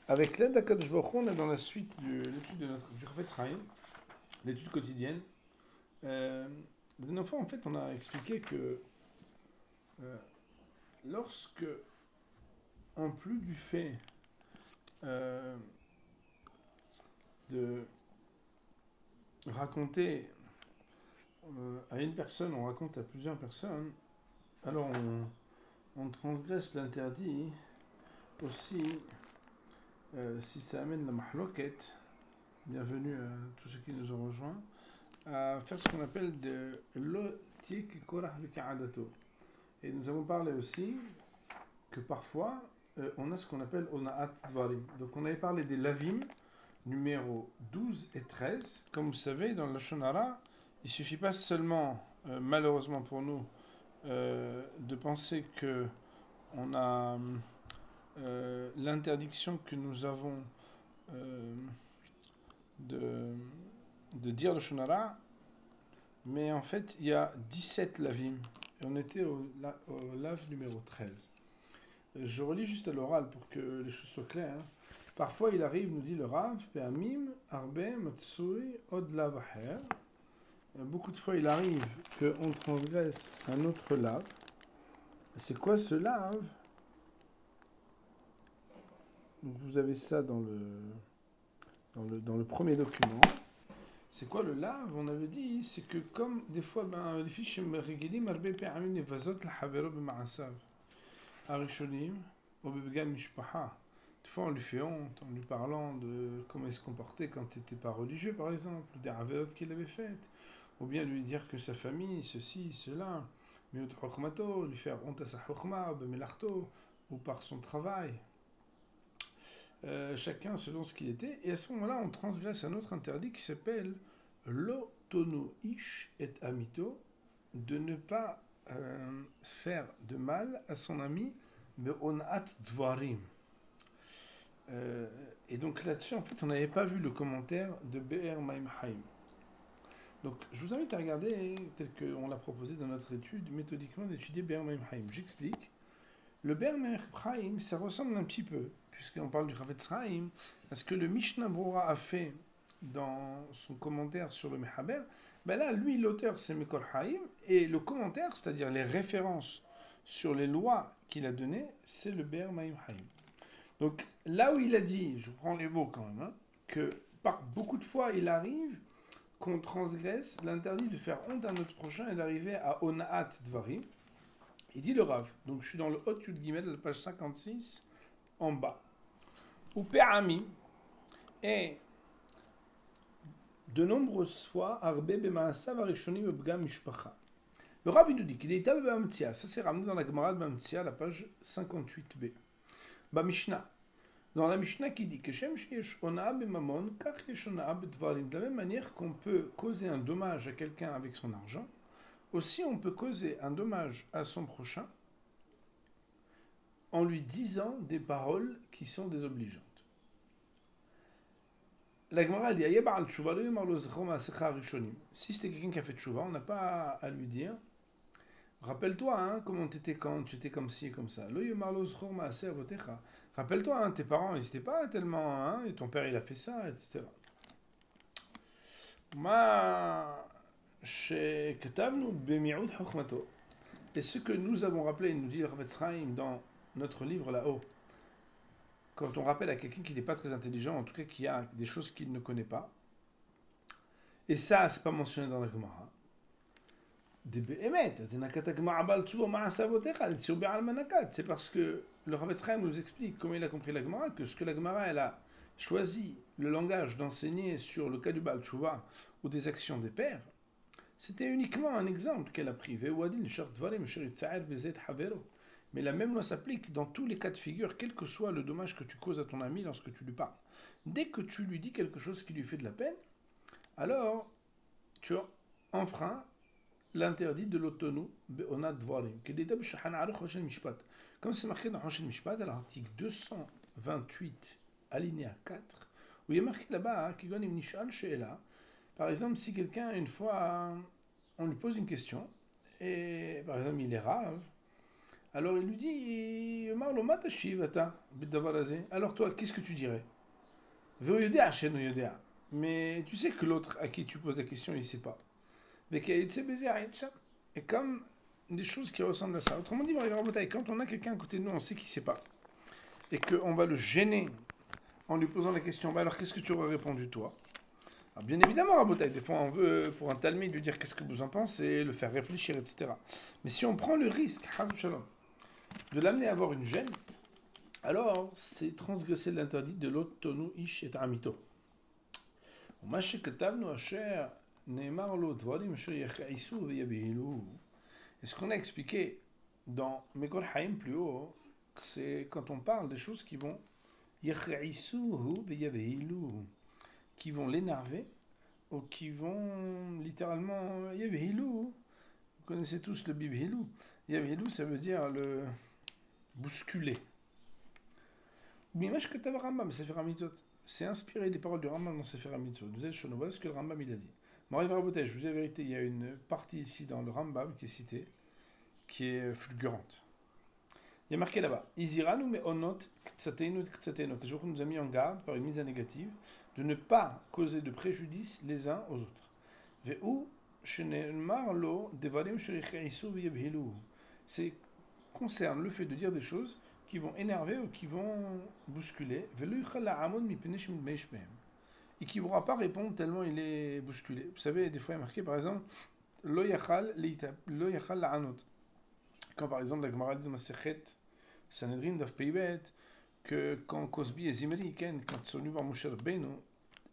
Avec l'aide d'Akadosh Baruch Hu, on est dans la suite de l'étude du Chafetz Chaim, l'étude quotidienne. La dernière fois, en fait, on a expliqué que euh, lorsque, en plus du fait euh, de raconter à une personne, on raconte à plusieurs personnes, alors on transgresse l'interdit aussi si ça amène la mahloket, bienvenue à tous ceux qui nous ont rejoints, à faire ce qu'on appelle de l'otik korah v'ka'adato. Et nous avons parlé aussi que parfois on a ce qu'on appelle ona'at dvarim. Donc on avait parlé des lavim numéros 12 et 13. Comme vous savez, dans le Lashon Hara, il ne suffit pas seulement, malheureusement pour nous, de penser que on a l'interdiction que nous avons euh, de, de dire le Shonara, mais en fait, il y a 17 lavim. Et on était au lave numéro 13. Je relis juste à l'oral pour que les choses soient claires. Parfois, il arrive, nous dit le Rav, Pe'amim, Arbe, Matsui, Od lav aher. Beaucoup de fois, il arrive qu'on transgresse un autre lave. C'est quoi ce lave? Donc, vous avez ça dans le premier document. C'est quoi le lave? On avait dit, c'est que comme des fois, les fiches regilim arbe pe'amim nevazot l'havero b'ma'asav arishonim ou b'begam mishpaha. Des fois, on lui fait honte en lui parlant de comment il se comportait quand il n'était pas religieux, par exemple, des averot qu'il avait faites, ou bien lui dire que sa famille, ceci, cela, mais lui faire honte à sa chokma, ou par son travail. Chacun selon ce qu'il était, et à ce moment-là, on transgresse un autre interdit qui s'appelle l'otono ish et amito, de ne pas faire de mal à son ami, mais onat dvarim. Et donc là-dessus, en fait, on n'avait pas vu le commentaire de Be'er Maimhaim. Donc, je vous invite à regarder, tel qu'on l'a proposé dans notre étude, méthodiquement d'étudier Be'er Maimhaim. J'explique. Le Be'er Maimhaim, ça ressemble un petit peu, puisqu'on parle du Chafetz Chaim, à ce que le Mishnah Brura a fait dans son commentaire sur le Mechaber. Ben là, lui, l'auteur, c'est Mekor Haim, et le commentaire, c'est-à-dire les références sur les lois qu'il a données, c'est le Be'er Maimhaim. Donc, là où il a dit, je prends les mots quand même, que par beaucoup de fois, il arrive qu'on transgresse l'interdit de faire honte à notre prochain et d'arriver à Ona'at Dvarim. Il dit le Rav. Donc, je suis dans le Hot Yud Gimel, la page 56, en bas. Ou Pe'ami, et de nombreuses fois, Arbe Bema'asav Arishonim B'gam Mishpacha. Le Rav, il nous dit qu'il est établi B'amtia. Ça, c'est ramené dans la Gemara de B'amtia, la page 58b. Mishnah. Dans la Mishnah qui dit que de la même manière qu'on peut causer un dommage à quelqu'un avec son argent, aussi on peut causer un dommage à son prochain en lui disant des paroles qui sont désobligeantes. La Gemara dit si c'était quelqu'un qui a fait tchouva, on n'a pas à lui dire rappelle-toi comment tu étais quand tu étais comme ci et comme ça. Rappelle-toi, tes parents n'hésitaient pas tellement, et ton père il a fait ça, etc. Et ce que nous avons rappelé, nous dit le Chafetz Chaim dans notre livre là-haut, quand on rappelle à quelqu'un qui n'est pas très intelligent, en tout cas qui a des choses qu'il ne connaît pas, et ça, c'est pas mentionné dans la Gemara. C'est parce que le Chafetz Chaim nous explique comment il a compris la Gemara, que ce que la Gemara elle a choisi le langage d'enseigner sur le cas du Baal Tshuva ou des actions des pères, c'était uniquement un exemple qu'elle a pris. Mais la même loi s'applique dans tous les cas de figure, quel que soit le dommage que tu causes à ton ami lorsque tu lui parles. Dès que tu lui dis quelque chose qui lui fait de la peine, alors tu enfreins l'interdit de l'autonou be'onat dvarim. Comme c'est marqué dans Hoshen Mishpat, à l'article 228, alinéa 4, où il y a marqué là-bas, Kigonim Nishal She'ela. Par exemple, si quelqu'un, une fois, on lui pose une question, et par exemple, il est rave, Alors il lui dit, Marlo, ma tashiv ata, biddavar hazeh. Alors toi, qu'est-ce que tu dirais? Veo yodea, sheno yodea. Mais tu sais que l'autre à qui tu poses la question, il ne sait pas. Mais qu'il sait baiser à Aïcha. Et comme des choses qui ressemblent à ça. Autrement dit, quand on a quelqu'un à côté de nous, on sait qu'il ne sait pas. Et qu'on va le gêner en lui posant la question, bah alors qu'est-ce que tu aurais répondu toi? Alors, bien évidemment, Rabotai, des fois on veut, pour un talmide, lui dire qu'est-ce que vous en pensez, le faire réfléchir, etc. Mais si on prend le risque, de l'amener à avoir une gêne, alors c'est transgresser l'interdit de l'autre tonu ish et amito. Et ce qu'on a expliqué dans Mekor Haïm plus haut, c'est quand on parle des choses qui vont qui vont l'énerver ou qui vont littéralement vous connaissez tous le bibhilou. Yavhilou, ça veut dire le bousculer. Mimash Katav Rambam, Sefer HaMitzvot. C'est inspiré des paroles du Rambam dans Sefer HaMitzvot. Vous êtes Shono, voilà ce que le Rambam il a dit. Marie Rabotai, je vous dis la vérité, il y a une partie ici dans le Rambam qui est citée, qui est fulgurante. Il y a marqué là-bas, Iziranu me onot ktsateinu ktsateinu, que je nous a mis en garde par une mise à négative de ne pas causer de préjudice les uns aux autres. Ve'u shene'mar lo devarim sherichaisu v'yabhilu. C'est concerne le fait de dire des choses qui vont énerver ou qui vont bousculer, et qui ne pourra pas répondre tellement il est bousculé. Vous savez, des fois il est marqué par exemple, lo yachal la'anot. Quand par exemple la Gemara dit dans Masechet Sanhedrin Daf Peibet, que quand Cosby et Zimri, quand ils sont venus voir Moshe Rabbeinu,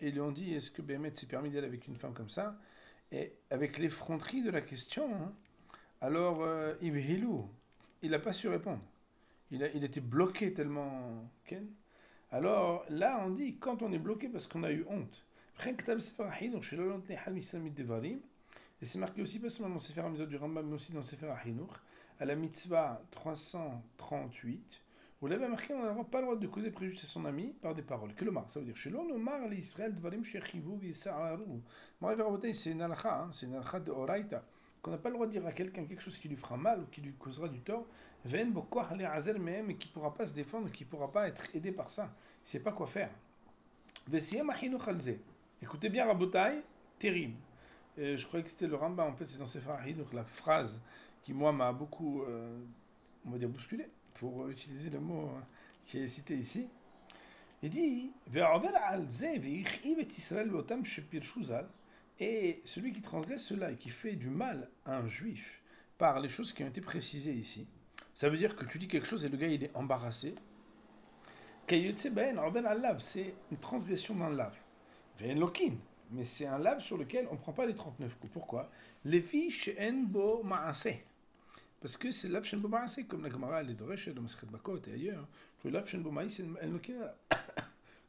et lui ont dit est-ce que Béhémet s'est permis d'aller avec une femme comme ça, et avec l'effronterie de la question, hein, alors Ibhilou, il n'a pas su répondre. Il était bloqué tellement. Alors là, on dit, quand on est bloqué parce qu'on a eu honte, et c'est marqué aussi, pas seulement dans le Sefer HaMitzvot du Rambam, mais aussi dans le Sefer HaChinuch, à la mitzvah 338, où là-bas marqué, on n'a pas le droit de causer préjudice à son ami par des paroles. Que le mar, ça veut dire, c'est une halakha, c'est une halakha de Oraita, qu'on n'a pas le droit de dire à quelqu'un quelque chose qui lui fera mal ou qui lui causera du tort, et qui ne pourra pas se défendre, qui ne pourra pas être aidé par ça. Il ne sait pas quoi faire. Écoutez bien, Rabotai, terrible. Je croyais que c'était le Rambam, en fait, c'est dans Sefer HaChinuch, la phrase qui, moi, m'a beaucoup, on va dire, bousculé, pour utiliser le mot qui est cité ici. Il dit et celui qui transgresse cela et qui fait du mal à un juif par les choses qui ont été précisées ici, ça veut dire que tu dis quelque chose et le gars il est embarrassé. C'est une transgression d'un lave. Mais c'est un lave sur lequel on ne prend pas les 39 coups. Pourquoi? Parce que c'est lave shenbo ma'aseh, comme la Gemara les Doresh, dans Masechet Bakot et ailleurs, que lave shenbo ma'aseh, c'est un lokin.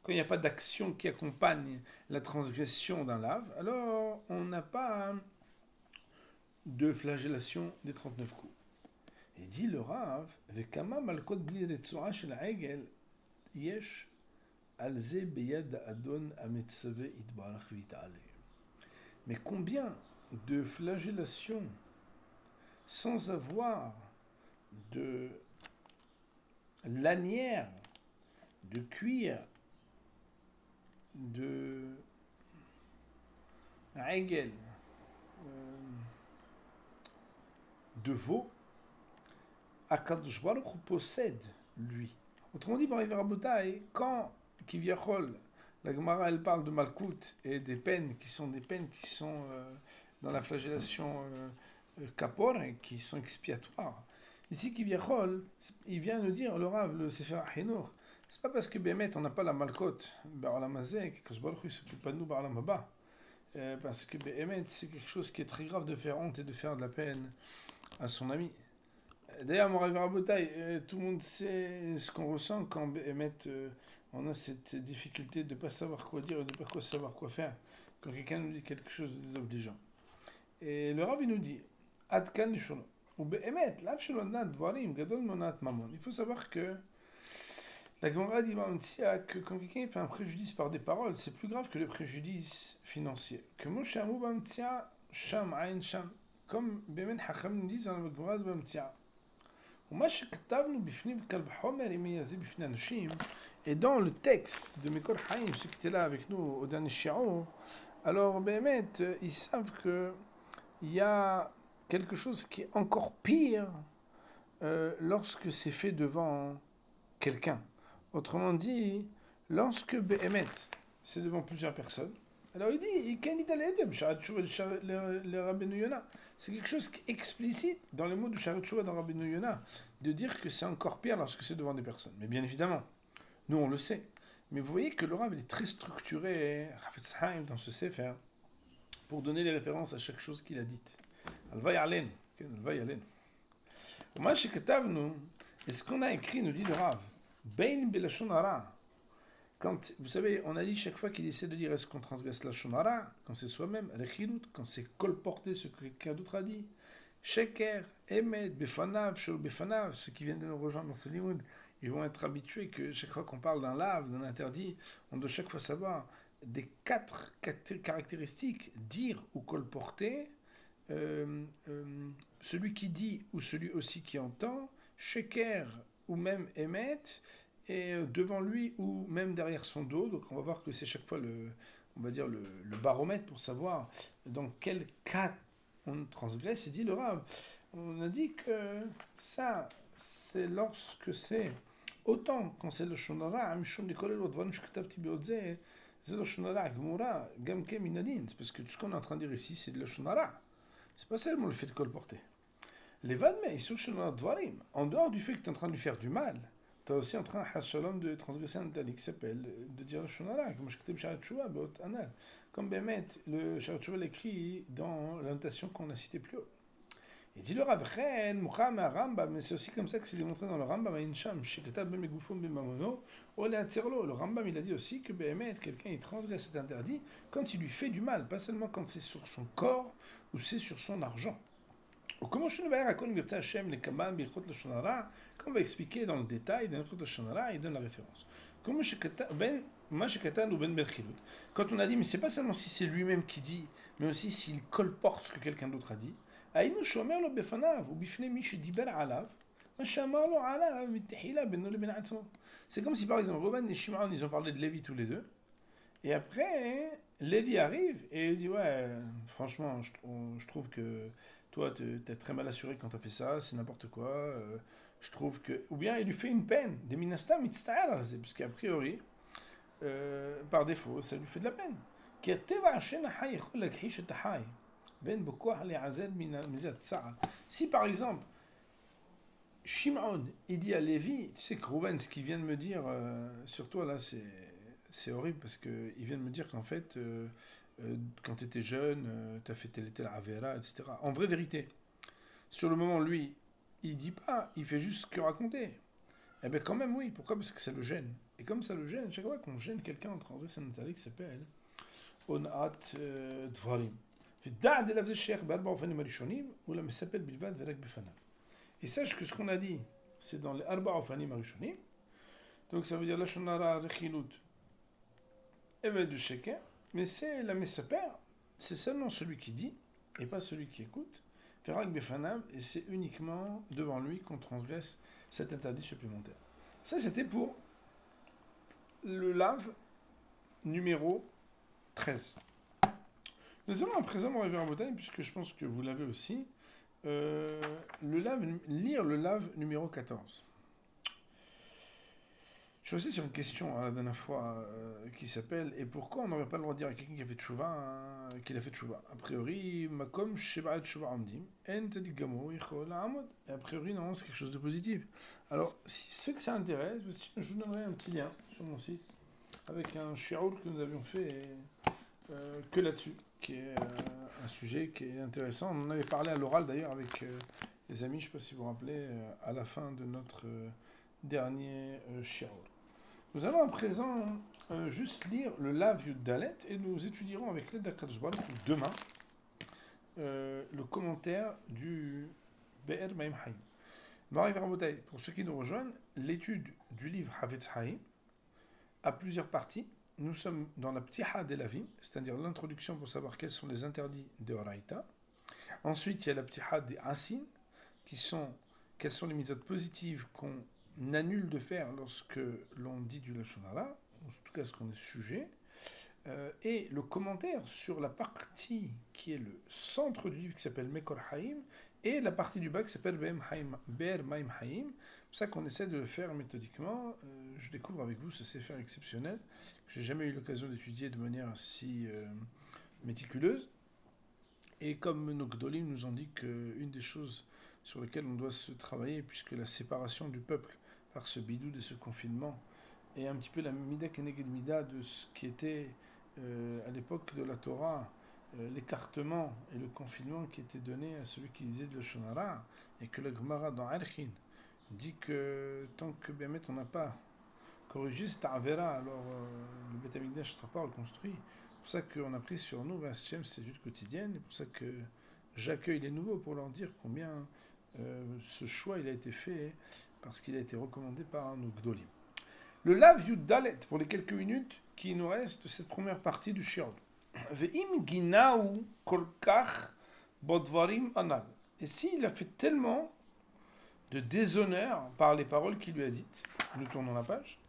Quand il n'y a pas d'action qui accompagne la transgression d'un lave, alors on n'a pas de flagellation des 39 coups. Et dit le Rav, Vekama malkot bli retzua shel ha'egel, yesh alze beyad adon ametzave itbarach v'it'ale. Mais combien de flagellations sans avoir de lanière, de cuir, de ha'egel, de veau, Akadosh Baruch Hu possède lui. Autrement dit, par Rabotai, quand Kivyachol, la Gemara elle parle de Malkout et des peines qui sont dans la flagellation Kapor et qui sont expiatoires. Ici, Kivyachol, il vient nous dire, le Rav, le Sefer HaChinuch, c'est pas parce que Bémet on n'a pas la Malkot, Ba'olam Hazeh, que Akadosh Baruch Hu ne s'occupe pas de nous Ba'olam Haba. Parce que Bémet c'est quelque chose qui est très grave de faire honte et de faire de la peine à son ami. D'ailleurs, mon rêve Rabotai, tout le monde sait ce qu'on ressent quand on a cette difficulté de ne pas savoir quoi dire et de ne pas savoir quoi faire quand quelqu'un nous dit quelque chose de désobligeant. Et le Rav il nous dit, Adkan Nishono, ou Be'emet, Lav Shelonat Dvarim, Gadol Monat Mamon. Il faut savoir que la Gemara dit que quand quelqu'un fait un préjudice par des paroles, c'est plus grave que le préjudice financier. Que Moshe Amou Bamtia, Sham Ain Sham, comme Be'emet Hacham nous dit dans la Gemara de Bamtia. Et dans le texte de Mekor Haïm, ceux qui étaient là avec nous au dernier shiur, alors Béhémet, ils savent qu'il y a quelque chose qui est encore pire lorsque c'est fait devant quelqu'un. Autrement dit, lorsque Béhémet, c'est devant plusieurs personnes, alors il dit, c'est quelque chose qui est explicite dans les mots de Sharat Shuvah dans Rabbeinu Yonah, de dire que c'est encore pire lorsque c'est devant des personnes. Mais bien évidemment, nous on le sait. Mais vous voyez que le Rav est très structuré, Hafetz Haïm, dans ce Sefer, pour donner les références à chaque chose qu'il a dite. Alva Yalen, Alva Yalen. Et ce qu'on a écrit, nous dit le Rav, Bein Belashon Hara. Quand, vous savez, on a dit chaque fois qu'il essaie de dire est-ce qu'on transgresse la shonara, quand c'est soi-même, rechilut, quand c'est colporter ce que quelqu'un d'autre a dit, sheker, emet, befanav, shol befanav, ceux qui viennent de nous rejoindre dans ce limoud, ils vont être habitués que chaque fois qu'on parle d'un lave, d'un interdit, on doit chaque fois savoir des 4 caractéristiques, dire ou colporter, celui qui dit ou celui aussi qui entend, sheker ou même emet, et devant lui ou même derrière son dos. Donc on va voir que c'est chaque fois on va dire le baromètre pour savoir dans quel cas on transgresse. Et dit le Rav, on a dit que ça, c'est lorsque c'est autant quand c'est le shonara, c'est parce que tout ce qu'on est en train de dire ici, c'est de le shonara. C'est pas seulement le fait de colporter. Les vadme, ils sont shonara dvarim. En dehors du fait que tu es en train de lui faire du mal, tu es aussi en train, de transgresser un interdit qui s'appelle de dire le shonara, comme je t'ai Sharat Shuvah, comme Bémet, le Sharat Shuvah l'écrit dans l'annotation qu'on a citée plus haut. Il dit le Rav Chen, Muhammad Rambam, mais c'est aussi comme ça que c'est démontré dans le Rambam, le Rambam il a dit aussi que Bémet, quelqu'un il transgresse cet interdit quand il lui fait du mal, pas seulement quand c'est sur son corps ou c'est sur son argent. Comment je ne vais pas raconter Hachem les Kaman Birchot le Shonara, comme on va expliquer dans le détail dans le Shonara, il donne la référence. Comment quand on a dit mais c'est pas seulement si c'est lui-même qui dit, mais aussi s'il colporte ce que quelqu'un d'autre a dit. C'est comme si par exemple Reuven et Shimon ils ont parlé de Lévi tous les deux. Et après, Lévi arrive et il dit ouais, franchement, je trouve que toi, t'es très mal assuré quand t'as fait ça, c'est n'importe quoi. Je trouve que... Ou bien il lui fait une peine. Des minastam, parce qu'a priori, par défaut, ça lui fait de la peine. Si par exemple, Shimon, il dit à Lévi, tu sais que Rouven, ce qu'il vient de me dire sur toi là, c'est horrible parce qu'il vient de me dire qu'en fait, quand tu étais jeune, tu as fait telle et telle avera, etc. En vraie vérité, sur le moment, lui, il dit pas, il fait juste que raconter. Eh bien quand même oui, pourquoi? Parce que ça le gêne. Et comme ça le gêne, chaque fois qu'on gêne quelqu'un en transgresse un interdit qui s'appelle Onat Dvarim. Et sache que ce qu'on a dit, c'est dans les Arba Ofanim Arishonim. Donc ça veut dire la Shonara Rechilut Evet du Sheker. Mais c'est la Messaper, c'est seulement celui qui dit et pas celui qui écoute. Ferak Befanav, et c'est uniquement devant lui qu'on transgresse cet interdit supplémentaire. Ça, c'était pour le lave numéro 13. Nous allons à présent arriver en bouteille, puisque je pense que vous l'avez aussi, lire le lave numéro 14. Je suis aussi sur une question la dernière fois qui s'appelle « Et pourquoi on n'aurait pas le droit de dire à quelqu'un qui a fait tchouva qu'il a fait tchouva ?» A priori, makom sheba tchouva amdim, en tadigamo yichol amod. Et a priori, non, c'est quelque chose de positif. Alors, si ceux que ça intéresse, je vous donnerai un petit lien sur mon site avec un shiur que nous avions fait que là-dessus, qui est un sujet qui est intéressant. On en avait parlé à l'oral d'ailleurs avec les amis, je ne sais pas si vous vous rappelez, à la fin de notre dernier shiur. Nous allons à présent juste lire le Lav Yud Dalet et nous étudierons avec l'aide d'Akadosh Baruch Hu demain le commentaire du Be'er Maim Haïm. Pour ceux qui nous rejoignent, l'étude du livre Havetz Haïm a plusieurs parties. Nous sommes dans la Ptiha de Lavim, c'est-à-dire l'introduction pour savoir quels sont les interdits de Horaïta. Ensuite, il y a la Ptiha des Asin, qui sont quelles sont les mitzvot positives qu'on annule de faire lorsque l'on dit du Lashon Hara, en tout cas ce qu'on est sujet, et le commentaire sur la partie qui est le centre du livre qui s'appelle Mekor Haïm, et la partie du bas qui s'appelle Be'er Maim Haïm. C'est ça qu'on essaie de le faire méthodiquement. Je découvre avec vous ce sefer exceptionnel que j'ai jamais eu l'occasion d'étudier de manière si méticuleuse. Et comme nos Gdolim nous ont dit qu'une des choses sur lesquelles on doit se travailler, puisque la séparation du peuple par ce bidoud et ce confinement est un petit peu la mida keneged mida de ce qui était à l'époque de la Torah, l'écartement et le confinement qui était donné à celui qui lisait de Lashon Hara, et que le Gemara dans Archin dit que tant que Bémet on n'a pas corrigé cette avera, alors le Beth Amikdash ne sera pas reconstruit. C'est pour ça qu'on a pris sur nous cette étude quotidienne, et pour ça que j'accueille les nouveaux pour leur dire combien ce choix il a été fait, parce qu'il a été recommandé par nos Gdolim. Le Lav Yud Dalet, pour les quelques minutes qui nous restent de cette première partie du Shiur. Ve'im ginau kolkach bodvarim anal. Et s'il a fait tellement de déshonneur par les paroles qu'il lui a dites, nous tournons la page.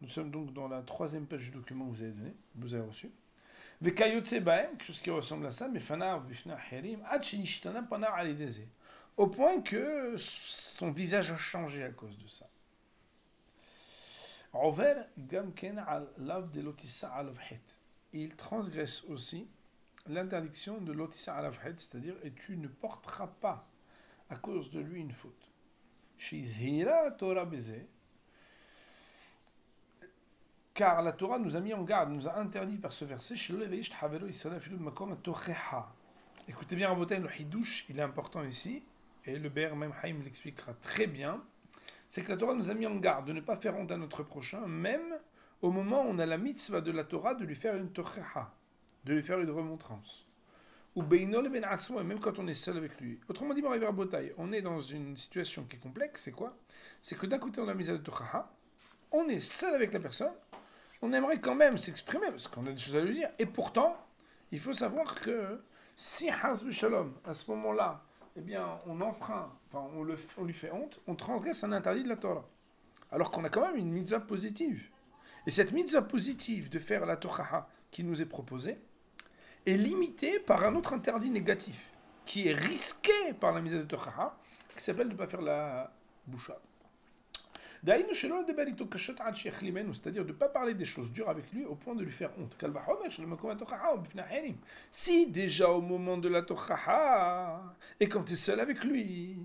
Nous sommes donc dans la 3e page du document que vous avez reçu. Ve'kayotse baem, quelque chose qui ressemble à ça, mais fanav bifna herim, ad shenishtana panar alideze. Au point que son visage a changé à cause de ça. Il transgresse aussi l'interdiction de l'otissa alavhet, c'est-à-dire et tu ne porteras pas à cause de lui une faute. Car la Torah nous a mis en garde, nous a interdit par ce verset. Écoutez bien, Rabotai, le hidouche, il est important ici, et le Be'er Maim Haïm l'expliquera très bien. C'est que la Torah nous a mis en garde de ne pas faire honte à notre prochain, même au moment où on a la mitzvah de la Torah de lui faire une tocheha, de lui faire une remontrance. Ou beinol ben atzmo, même quand on est seul avec lui. Autrement dit, on est dans une situation qui est complexe, c'est quoi? C'est que d'un côté on a mis à la tocheha, on est seul avec la personne, on aimerait quand même s'exprimer, parce qu'on a des choses à lui dire, et pourtant, il faut savoir que si Hasbe Shalom, à ce moment-là, eh bien, on enfreint, enfin, on lui fait honte, on transgresse un interdit de la Torah. Alors qu'on a quand même une mitzvah positive. Et cette mitzvah positive de faire la Torah qui nous est proposée est limitée par un autre interdit négatif, qui est risqué par la mitzvah de Torah, qui s'appelle de ne pas faire la boucha. C'est-à-dire de ne pas parler des choses dures avec lui au point de lui faire honte. Si déjà au moment de la Torah, et quand tu es seul avec lui,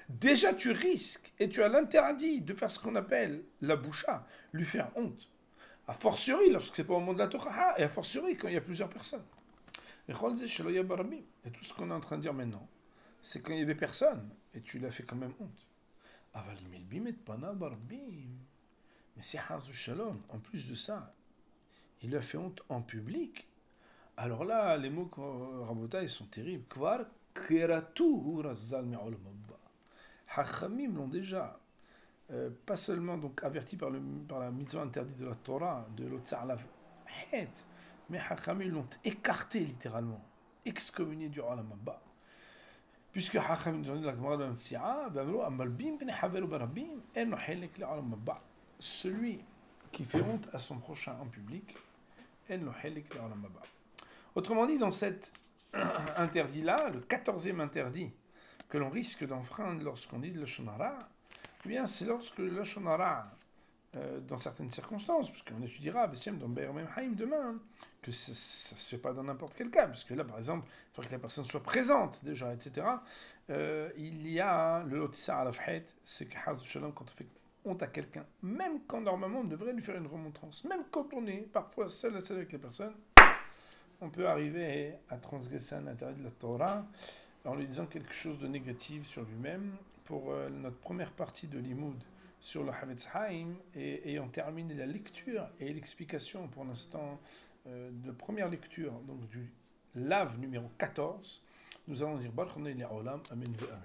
déjà tu risques et tu as l'interdit de faire ce qu'on appelle la boucha, lui faire honte. A fortiori lorsque c'est pas au moment de la Torah, et a fortiori quand il y a plusieurs personnes. Et tout ce qu'on est en train de dire maintenant, c'est quand il y avait personne, et tu l'as fait quand même honte. Mais si Hazou Shalom, en plus de ça, il lui a fait honte en public, alors là, les mots Rabotai sont terribles. Kvar Keratu Razal Me'olamabba. Hachamim l'ont déjà, pas seulement donc averti par la mitzvah interdite de la Torah, de l'Otsar Lav-Het, mais Hachamim l'ont écarté littéralement, excommunié du Olamabba. Puisque Hachamim nous ont dit la Gemara de Mtsi'a, celui qui fait honte à son prochain en public, autrement dit, dans cet interdit-là, le 14e interdit que l'on risque d'enfreindre lorsqu'on dit le Lashon Hara, eh bien c'est lorsque le Lashon Hara, dans certaines circonstances, puisqu'on étudiera dans Be'er Maim Haïm demain, que ça ne se fait pas dans n'importe quel cas, puisque là, par exemple, il faudrait que la personne soit présente déjà, etc. Il y a le Lotissa Alafhet, c'est que Hazou Shalom, quand on fait honte à quelqu'un, même quand normalement on devrait lui faire une remontrance, même quand on est parfois seul à seul avec les personnes, on peut arriver à transgresser un interdit de la Torah en lui disant quelque chose de négatif sur lui-même. Pour notre première partie de l'Imoud sur le Havetz Haïm, et ayant terminé la lecture et l'explication pour l'instant de première lecture donc du Lav numéro 14, nous allons dire Baruch Adonai Le'olam, Amen ve Amen.